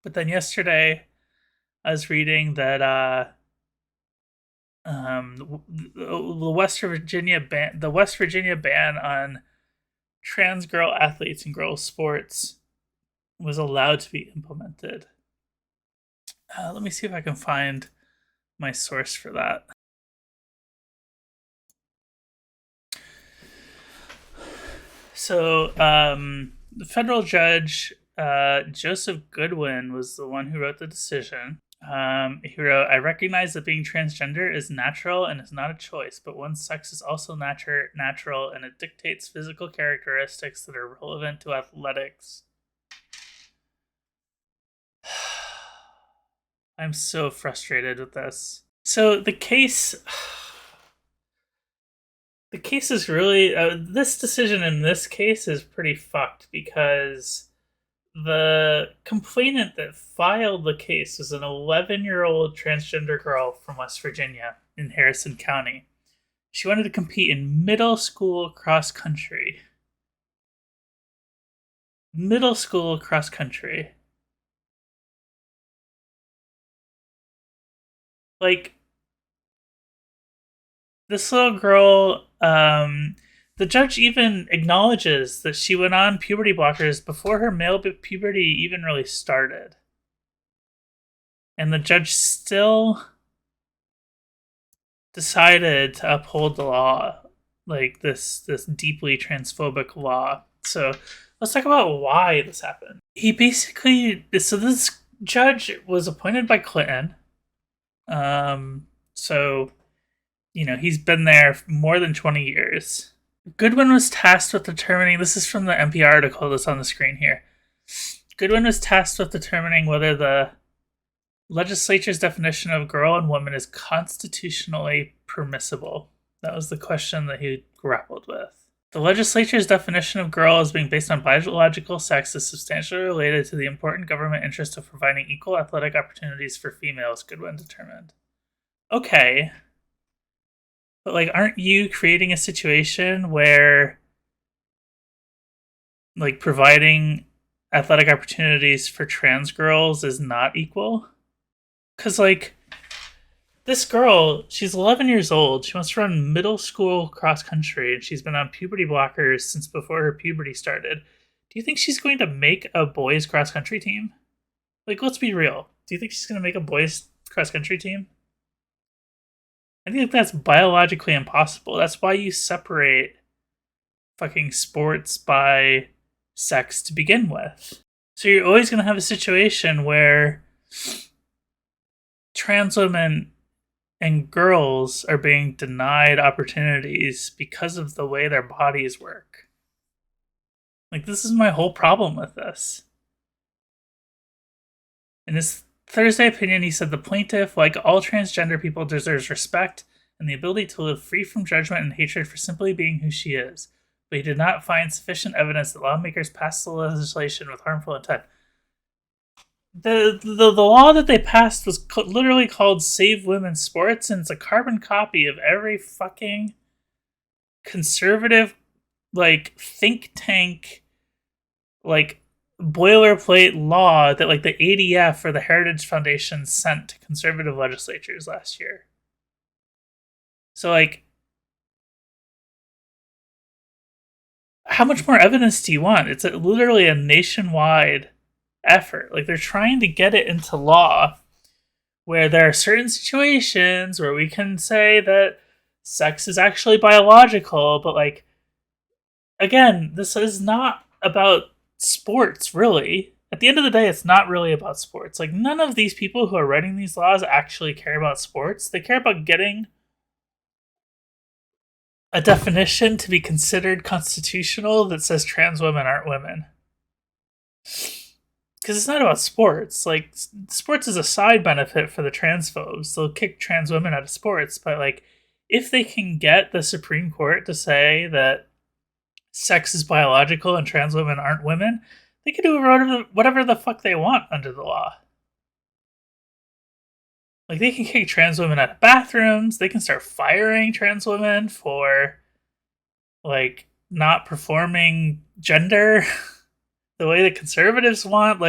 But then yesterday, I was reading that the West Virginia ban on trans girl athletes in girls sports was allowed to be implemented. Let me see if I can find my source for that. So, the federal judge Joseph Goodwin was the one who wrote the decision. He wrote, "I recognize that being transgender is natural and is not a choice, but one's sex is also natural, and it dictates physical characteristics that are relevant to athletics." I'm so frustrated with this. So the case is really this decision in this case is pretty fucked because the complainant that filed the case was an 11-year-old transgender girl from West Virginia in Harrison County. She wanted to compete in middle school cross country. Middle school cross country. Like, this little girl, the judge even acknowledges that she went on puberty blockers before her male puberty even really started. And the judge still decided to uphold the law, like this deeply transphobic law. So let's talk about why this happened. This judge was appointed by Clinton. So he's been there for more than 20 years. Goodwin was tasked with determining. This is from the NPR article that's on the screen here. Goodwin was tasked with determining whether the legislature's definition of girl and woman is constitutionally permissible. That was the question that he grappled with. The legislature's definition of girl as being based on biological sex is substantially related to the important government interest of providing equal athletic opportunities for females, Goodwin determined. Okay. But, aren't you creating a situation where, providing athletic opportunities for trans girls is not equal? Because, this girl, she's 11 years old. She wants to run middle school cross country, and she's been on puberty blockers since before her puberty started. Do you think she's going to make a boys cross country team? Let's be real. Do you think she's going to make a boys cross country team? I think that's biologically impossible. That's why you separate fucking sports by sex to begin with. So you're always going to have a situation where trans women and girls are being denied opportunities because of the way their bodies work. This is my whole problem with this. In his Thursday opinion, he said the plaintiff, like all transgender people, deserves respect and the ability to live free from judgment and hatred for simply being who she is. But he did not find sufficient evidence that lawmakers passed the legislation with harmful intent. The law that they passed was literally called Save Women's Sports, and it's a carbon copy of every fucking conservative, think tank, boilerplate law that, the ADF or the Heritage Foundation sent to conservative legislatures last year. So, how much more evidence do you want? It's literally a nationwide effort. They're trying to get it into law where there are certain situations where we can say that sex is actually biological, but again, this is not about sports, really. At the end of the day, it's not really about sports. None of these people who are writing these laws actually care about sports. They care about getting a definition to be considered constitutional that says trans women aren't women. Because it's not about sports. Sports is a side benefit for the transphobes. They'll kick trans women out of sports, but if they can get the Supreme Court to say that sex is biological and trans women aren't women, they can do whatever the fuck they want under the law. They can kick trans women out of bathrooms. They can start firing trans women for, not performing gender the way the conservatives want.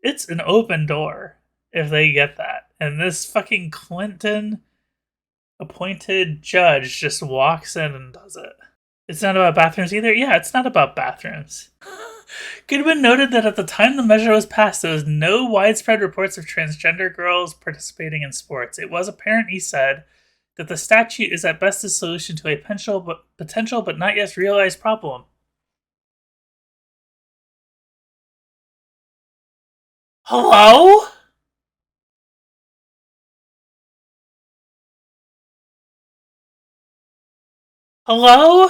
It's an open door if they get that. And this fucking Clinton appointed judge just walks in and does it. It's not about bathrooms either? Yeah, it's not about bathrooms. Goodwin noted that at the time the measure was passed, there was no widespread reports of transgender girls participating in sports. It was apparent, he said, that the statute is at best a solution to a potential but not yet realized problem. Hello? Hello?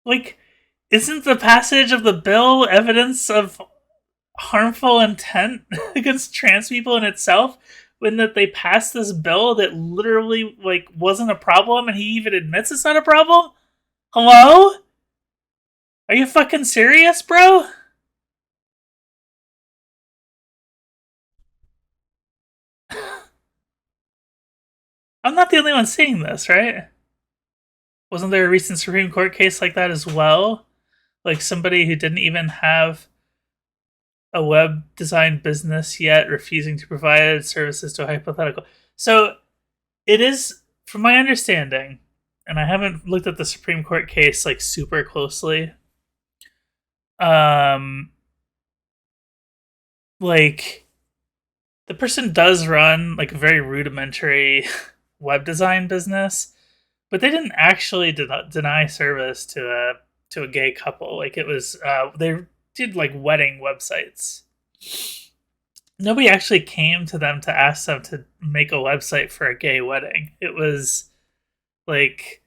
Like, isn't the passage of the bill evidence of harmful intent against trans people in itself? When that they passed this bill that literally like wasn't a problem, and he even admits it's not a problem. Hello? Are you fucking serious, bro? I'm not the only one seeing this, right? Wasn't there a recent Supreme Court case like that as well? Like somebody who didn't even have a web design business yet refusing to provide services to a hypothetical. So it is, from my understanding, and I haven't looked at the Supreme Court case like super closely. Like the person does run like a very rudimentary web design business, but they didn't actually deny service to a gay couple. Like it was they did like wedding websites. Nobody actually came to them to ask them to make a website for a gay wedding. It was like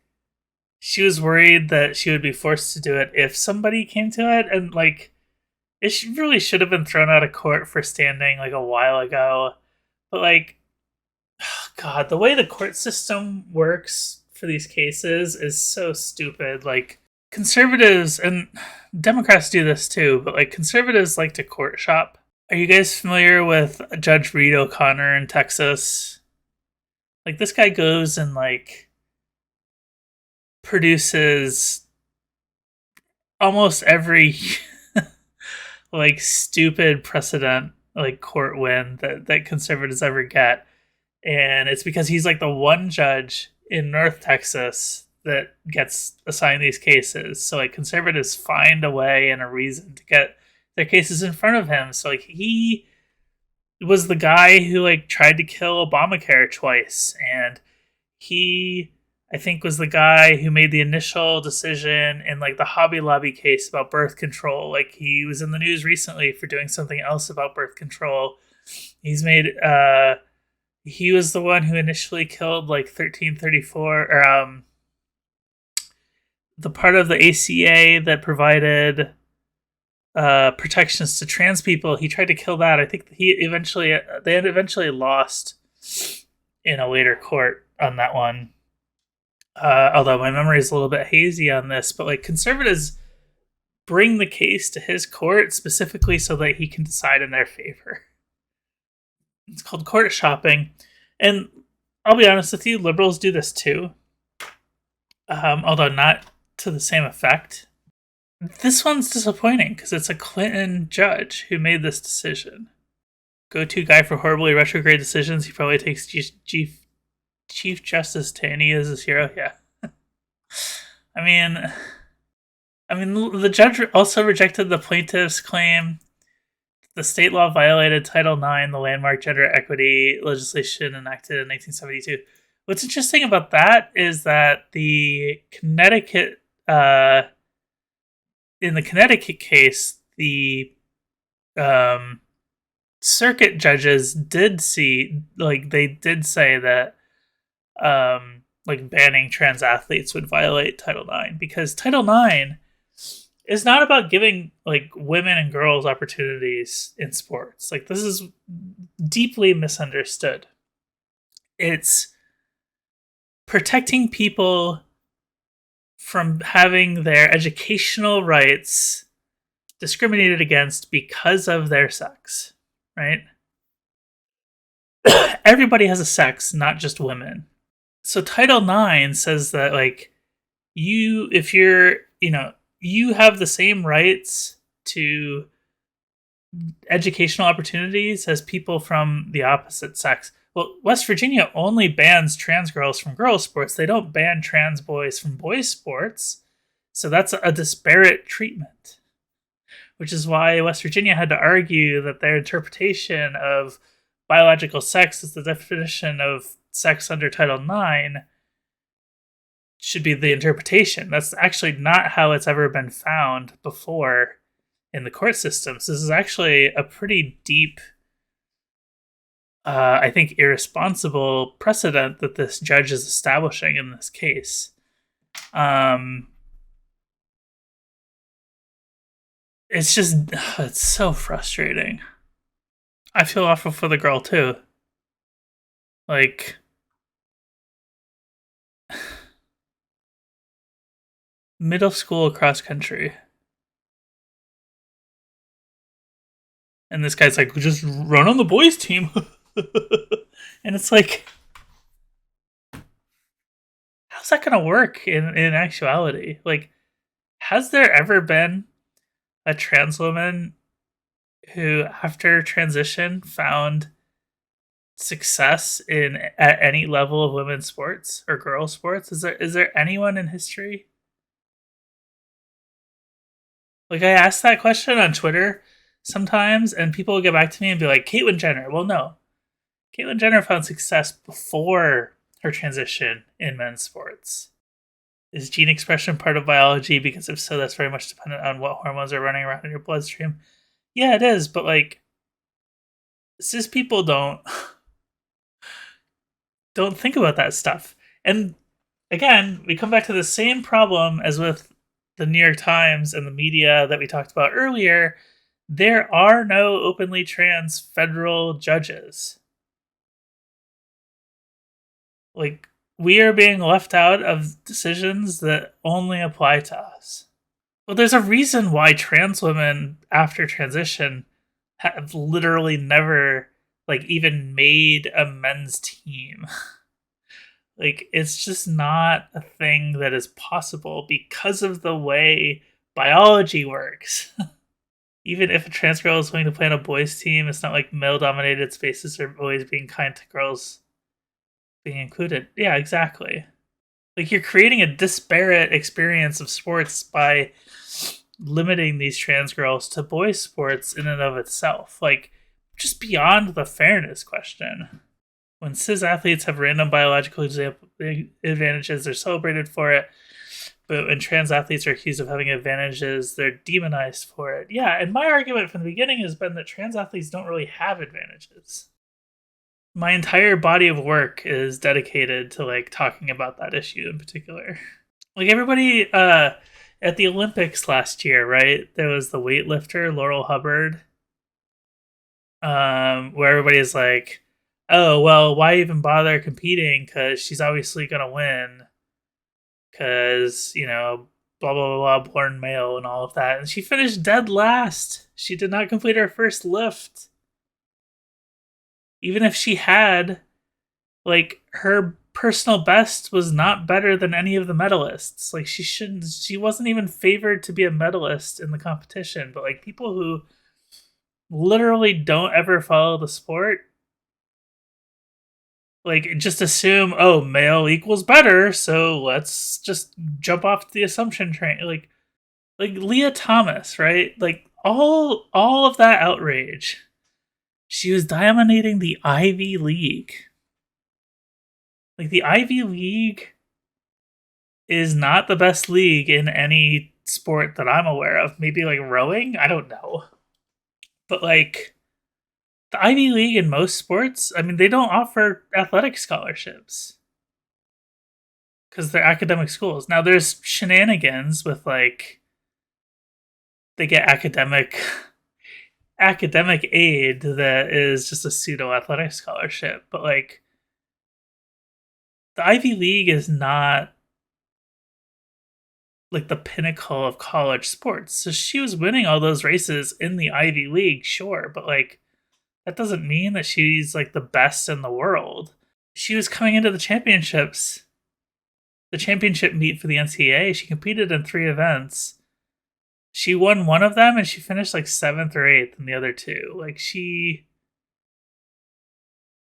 she was worried that she would be forced to do it if somebody came to it, and like it really should have been thrown out of court for standing like a while ago. But like, God, the way the court system works for these cases is so stupid. Like conservatives and Democrats do this too, but like conservatives like to court shop. Are you guys familiar with Judge Reed O'Connor in Texas? Like this guy goes and like produces almost every like stupid precedent like court win that conservatives ever get. And it's because he's like the one judge in North Texas that gets assigned these cases. So like conservatives find a way and a reason to get their cases in front of him. So like he was the guy who like tried to kill Obamacare twice, and he I think was the guy who made the initial decision in like the Hobby Lobby case about birth control. Like he was in the news recently for doing something else about birth control. He's made he was the one who initially killed like 1334 or the part of the ACA that provided protections to trans people. He tried to kill that. I think they eventually lost in a later court on that one. Although my memory is a little bit hazy on this, but like conservatives bring the case to his court specifically so that he can decide in their favor. It's called court shopping, and I'll be honest with you, liberals do this too, although not to the same effect. This one's disappointing because it's a Clinton judge who made this decision. Go-to guy for horribly retrograde decisions. He probably takes Chief Justice Taney as his hero. Yeah. I mean, the judge also rejected the plaintiff's claim the state law violated Title IX, the landmark gender equity legislation enacted in 1972. What's interesting about that is that the Connecticut, in the Connecticut case, the circuit judges did say that like banning trans athletes would violate Title IX, because Title IX is not about giving like women and girls opportunities in sports. Like this is deeply misunderstood. It's protecting people from having their educational rights discriminated against because of their sex, right? everybody has a sex, not just women. So Title IX says that like if you're, you have the same rights to educational opportunities as people from the opposite sex. Well, West Virginia only bans trans girls from girls sports. They don't ban trans boys from boys sports. So that's a disparate treatment, which is why West Virginia had to argue that their interpretation of biological sex as the definition of sex under Title IX should be the interpretation. That's actually not how it's ever been found before in the court systems. This is actually a pretty deep, I think, irresponsible precedent that this judge is establishing in this case. It's just, it's so frustrating. I feel awful for the girl too. Like, middle school cross country. And this guy's like, just run on the boys' team. And it's like, how's that going to work in actuality? Like, has there ever been a trans woman who, after transition, found success at any level of women's sports or girls' sports? Is there anyone in history? Like, I asked that question on Twitter sometimes, and people will get back to me and be like, Caitlyn Jenner. Well, no. Caitlyn Jenner found success before her transition in men's sports. Is gene expression part of biology? Because if so, that's very much dependent on what hormones are running around in your bloodstream. Yeah, it is, but like, cis people don't think about that stuff. And again, we come back to the same problem as with the New York Times and the media that we talked about earlier. There are no openly trans federal judges. Like, we are being left out of decisions that only apply to us. Well, there's a reason why trans women after transition have literally never, like, even made a men's team. Like, it's just not a thing that is possible because of the way biology works. Even if a trans girl is going to play on a boys' team, it's not like male-dominated spaces are always being kind to girls being included. Yeah, exactly. Like, you're creating a disparate experience of sports by limiting these trans girls to boys' sports in and of itself. Like, just beyond the fairness question. When cis athletes have random biological advantages, they're celebrated for it. But when trans athletes are accused of having advantages, they're demonized for it. Yeah, and my argument from the beginning has been that trans athletes don't really have advantages. My entire body of work is dedicated to like talking about that issue in particular. Like, everybody at the Olympics last year, right? There was the weightlifter Laurel Hubbard, where everybody's like, oh, well, why even bother competing? Because she's obviously going to win. Because, blah, blah, blah, blah, born male and all of that. And she finished dead last. She did not complete her first lift. Even if she had, like, her personal best was not better than any of the medalists. Like, she wasn't even favored to be a medalist in the competition. But, like, people who literally don't ever follow the sport, like, just assume, oh, male equals better, so let's just jump off the assumption train. Like Leah Thomas, right? Like, all of that outrage. She was dominating the Ivy League. Like, the Ivy League is not the best league in any sport that I'm aware of. Maybe, like, rowing? I don't know. But, like, the Ivy League in most sports, I mean, they don't offer athletic scholarships because they're academic schools. Now, there's shenanigans with, like, they get academic aid that is just a pseudo athletic scholarship. But, like, the Ivy League is not, like, the pinnacle of college sports. So she was winning all those races in the Ivy League, sure, but, like, That doesn't mean that she's like the best in the world. She was coming into the championships, the championship meet for the NCAA. She competed in 3 events. She won one of them and she finished like 7th or 8th in the other 2. Like, she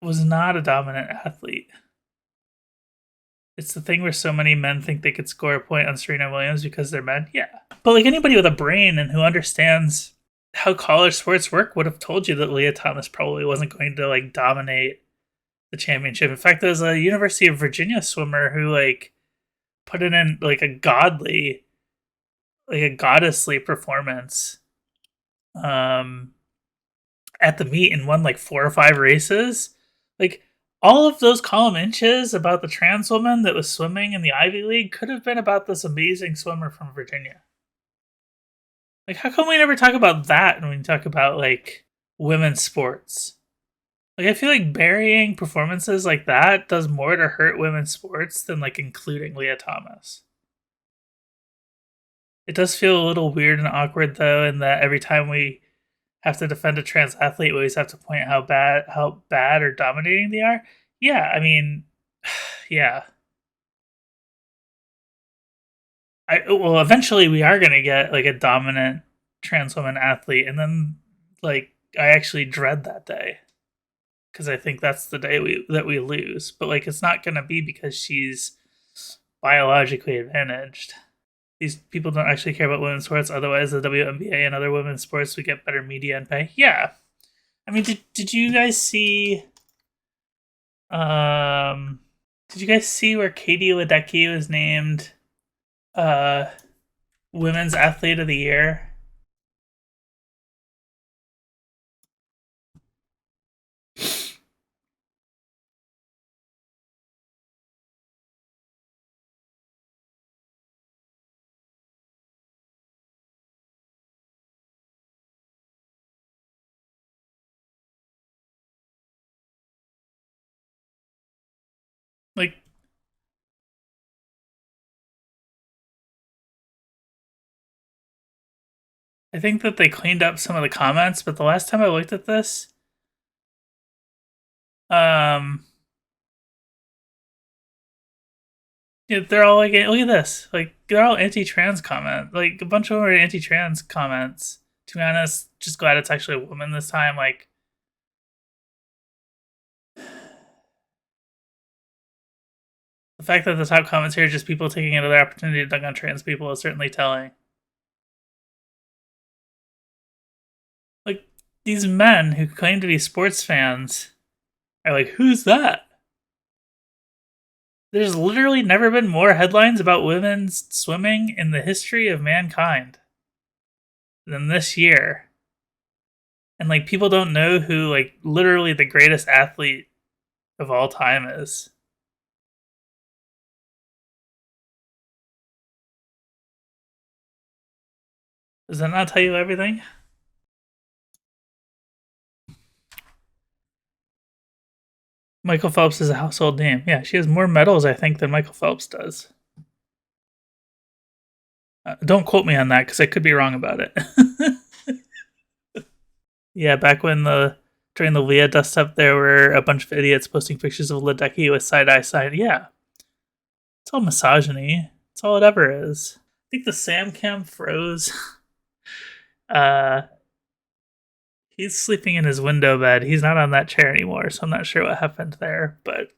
was not a dominant athlete. It's the thing where so many men think they could score a point on Serena Williams because they're men. Yeah. But like, anybody with a brain and who understands how college sports work would have told you that Leah Thomas probably wasn't going to like dominate the championship. In fact, there's a University of Virginia swimmer who like put it in like a goddessly performance at the meet and won like 4 or 5 races. Like, all of those column inches about the trans woman that was swimming in the Ivy League could have been about this amazing swimmer from Virginia. Like, how come we never talk about that when we talk about like women's sports? Like, I feel like burying performances like that does more to hurt women's sports than like including Leah Thomas. It does feel a little weird and awkward though, in that every time we have to defend a trans athlete, we always have to point out how bad or dominating they are. Yeah, I mean, yeah. Well, eventually we are gonna get like a dominant trans woman athlete, and then like I actually dread that day because I think that's the day we lose. But like, it's not gonna be because she's biologically advantaged. These people don't actually care about women's sports. Otherwise, the WNBA and other women's sports would get better media and pay. Yeah, I mean, did you guys see? Did you guys see where Katie Ledecky was named Women's Athlete of the Year? Like, I think that they cleaned up some of the comments, but the last time I looked at this, yeah, they're all like, look at this, like they're all anti-trans comment. Like, a bunch of them are anti-trans comments. To be honest, just glad it's actually a woman this time. Like, the fact that the top comments here are just people taking another opportunity to dunk on trans people is certainly telling. Like, these men who claim to be sports fans are like, who's that? There's literally never been more headlines about women's swimming in the history of mankind than this year. And like, people don't know who like literally the greatest athlete of all time is. Does that not tell you everything? Michael Phelps is a household name. Yeah, she has more medals, I think, than Michael Phelps does. Don't quote me on that because I could be wrong about it. Yeah, back when during the Leah dust up, there were a bunch of idiots posting pictures of Ledecky with side-eye side. Yeah, it's all misogyny. It's all it ever is. I think the Sam cam froze. He's sleeping in his window bed. He's not on that chair anymore, so I'm not sure what happened there. But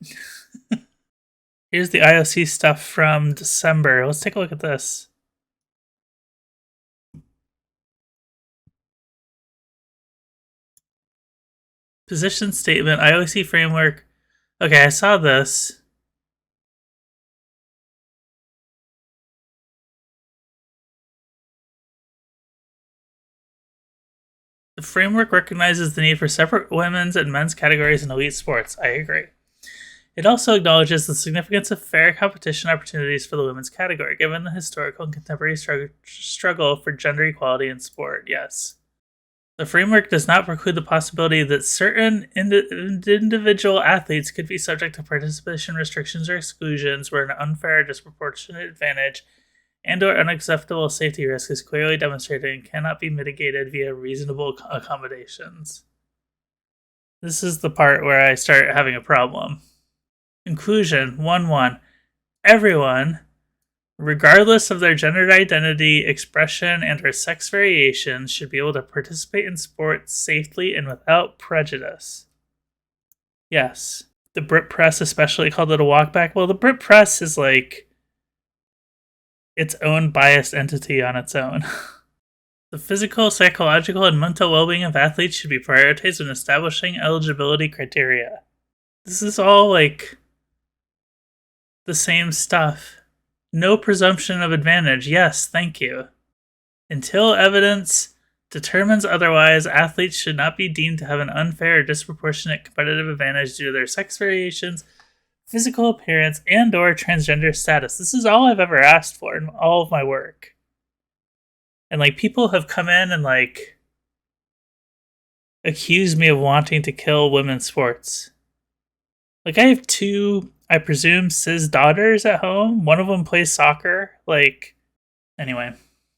here's the IOC stuff from December. Let's take a look at this. Position statement, IOC framework. Okay, I saw this. The framework recognizes the need for separate women's and men's categories in elite sports. I agree. It also acknowledges the significance of fair competition opportunities for the women's category, given the historical and contemporary struggle for gender equality in sport. Yes. The framework does not preclude the possibility that certain individual athletes could be subject to participation restrictions or exclusions where an unfair or disproportionate advantage and/or unacceptable safety risk is clearly demonstrated and cannot be mitigated via reasonable accommodations. This is the part where I start having a problem. Inclusion 1-1. Everyone, regardless of their gender identity, expression, and or sex variation, should be able to participate in sports safely and without prejudice. Yes. The Brit Press especially called it a walkback. Well, the Brit Press is like its own biased entity on its own. The physical, psychological, and mental well-being of athletes should be prioritized when establishing eligibility criteria. This is all like the same stuff. No presumption of advantage. Yes, thank you. Until evidence determines otherwise, athletes should not be deemed to have an unfair or disproportionate competitive advantage due to their sex variations, physical appearance, and or transgender status. This is all I've ever asked for in all of my work. And like people have come in and like accused me of wanting to kill women's sports. Like I have 2, I presume, cis daughters at home. One of them plays soccer. Like, anyway.